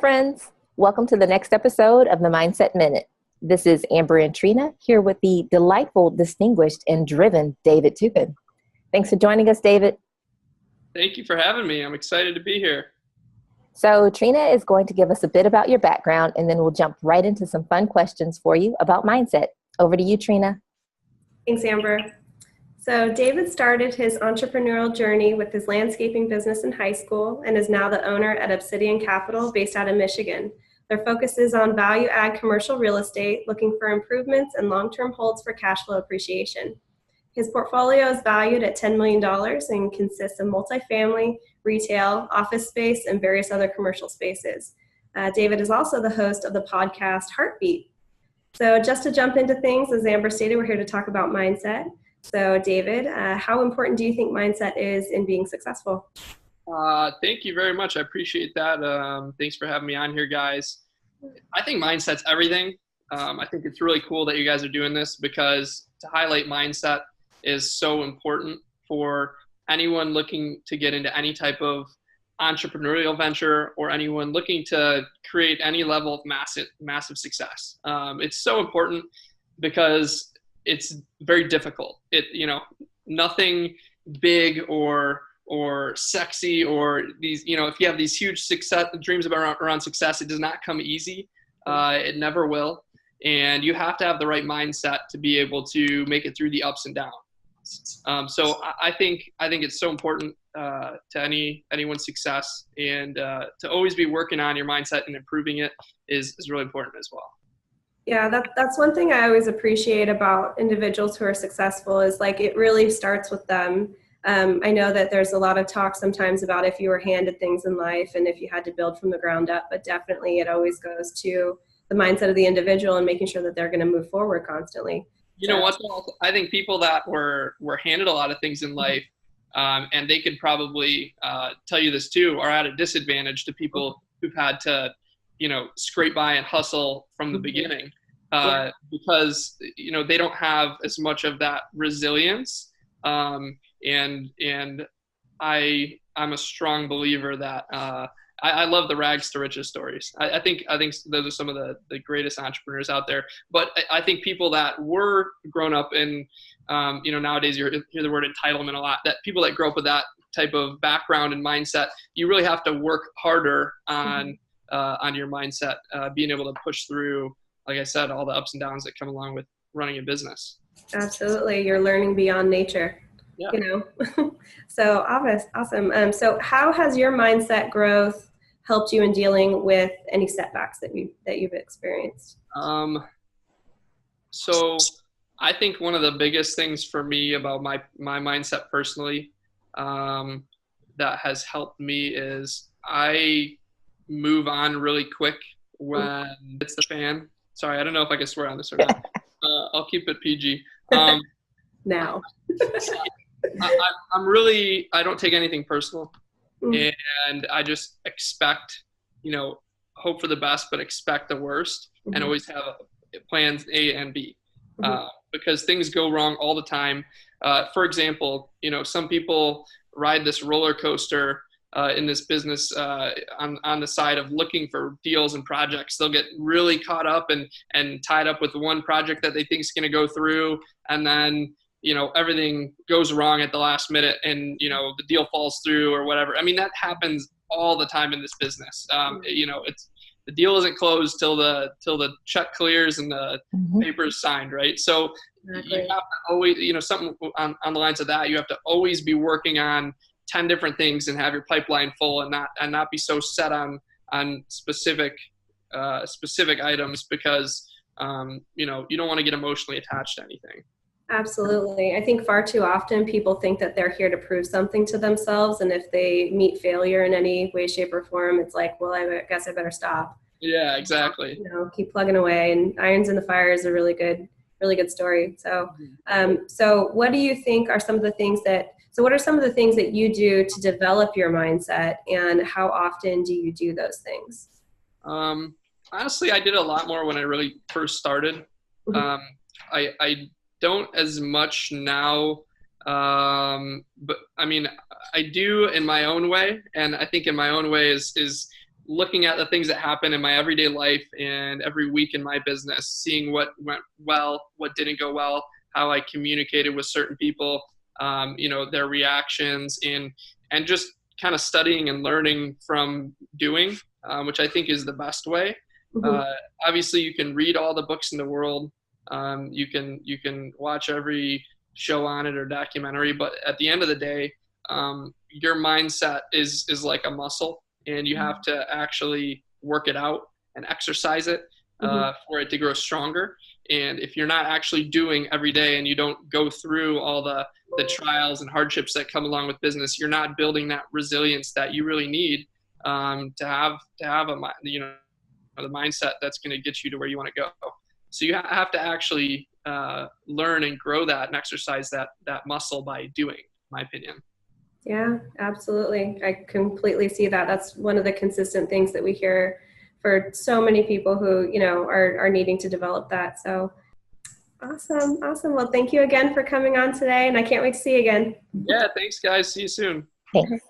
friends. Welcome to the next episode of the Mindset Minute. This is Amber and Trina here with the delightful, distinguished, and driven David Toupin. Thanks for joining us, David. Thank you for having me. I'm excited to be here. So Trina is going to give us a bit about your background, and then we'll jump right into some fun questions for you about mindset. Over to you, Trina. Thanks, Amber. So David started his entrepreneurial journey with his landscaping business in high school and is now the owner at Obsidian Capital based out of Michigan. Their focus is on value-add commercial real estate, looking for improvements and long-term holds for cash flow appreciation. His portfolio is valued at $10 million and consists of multifamily, retail, office space, and various other commercial spaces. David is also the host of the podcast Heartbeat. So just to jump into things, as Amber stated, we're here to talk about mindset. So David, how important do you think mindset is in being successful? Thank you very much. I appreciate that. Thanks for having me on here, guys. I think mindset's everything. I think it's really cool that you guys are doing this because to highlight mindset is so important for anyone looking to get into any type of entrepreneurial venture or anyone looking to create any level of massive success. It's so important because it's very difficult. Nothing big or sexy or these, if you have these huge success dreams around success, it does not come easy. It never will. And you have to have the right mindset to be able to make it through the ups and downs. So I think it's so important to anyone's success, and to always be working on your mindset and improving it is really important as well. Yeah, that's one thing I always appreciate about individuals who are successful is like it really starts with them. I know that there's a lot of talk sometimes about if you were handed things in life and if you had to build from the ground up, but definitely it always goes to the mindset of the individual and making sure that they're going to move forward constantly. You know what? I think people that were handed a lot of things in life, and they could probably tell you this too, are at a disadvantage to people who've had to scrape by and hustle from the beginning, because, they don't have as much of that resilience. And I'm a strong believer that, I love the rags to riches stories. I think those are some of the greatest entrepreneurs out there, but I think people that were grown up in, nowadays you hear the word entitlement a lot, that people that grow up with that type of background and mindset, you really have to work harder on your mindset, being able to push through, like I said, all the ups and downs that come along with running a business. Absolutely. You're learning beyond nature, yeah. So awesome. So how has your mindset growth helped you in dealing with any setbacks that you've experienced? So I think one of the biggest things for me about my mindset personally, that has helped me is I move on really quick when it's the fan. Sorry, I don't know if I can swear on this or not. I'll keep it PG. Now. I don't take anything personal, and I just expect, hope for the best, but expect the worst, and always have plans A and B, because things go wrong all the time. For example, some people ride this roller coaster in this business on the side of looking for deals and projects. They'll get really caught up and tied up with one project that they think is going to go through, and then everything goes wrong at the last minute, and the deal falls through or whatever. I mean, that happens all the time in this business. It's the deal isn't closed till the check clears and the paper is signed, right? So you have to always, something on the lines of that. You have to always be working on 10 different things and have your pipeline full, and not be so set on specific items, because you don't want to get emotionally attached to anything. Absolutely. I think far too often people think that they're here to prove something to themselves, and if they meet failure in any way, shape, or form, it's like, well, I guess I better stop. Yeah, exactly. Keep plugging away, and irons in the fire is a really good story. So, so what do you think are some of the things what are some of the things that you do to develop your mindset, and how often do you do those things? Honestly, I did a lot more when I really first started. I don't as much now, but I mean, I do in my own way, and I think in my own way is looking at the things that happen in my everyday life and every week in my business, seeing what went well, what didn't go well, how I communicated with certain people, their reactions, and just kind of studying and learning from doing, which I think is the best way. Obviously, you can read all the books in the world. You can watch every show on it or documentary, but at the end of the day, your mindset is like a muscle, and you have to actually work it out and exercise it for it to grow stronger. And if you're not actually doing every day, and you don't go through all the trials and hardships that come along with business, you're not building that resilience that you really need to have the mindset that's going to get you to where you want to go. So you have to actually learn and grow that and exercise that muscle by doing, in my opinion. Yeah, absolutely. I completely see that. That's one of the consistent things that we hear for so many people who, are needing to develop that. So awesome. Well, thank you again for coming on today, and I can't wait to see you again. Yeah, thanks guys. See you soon. Thanks.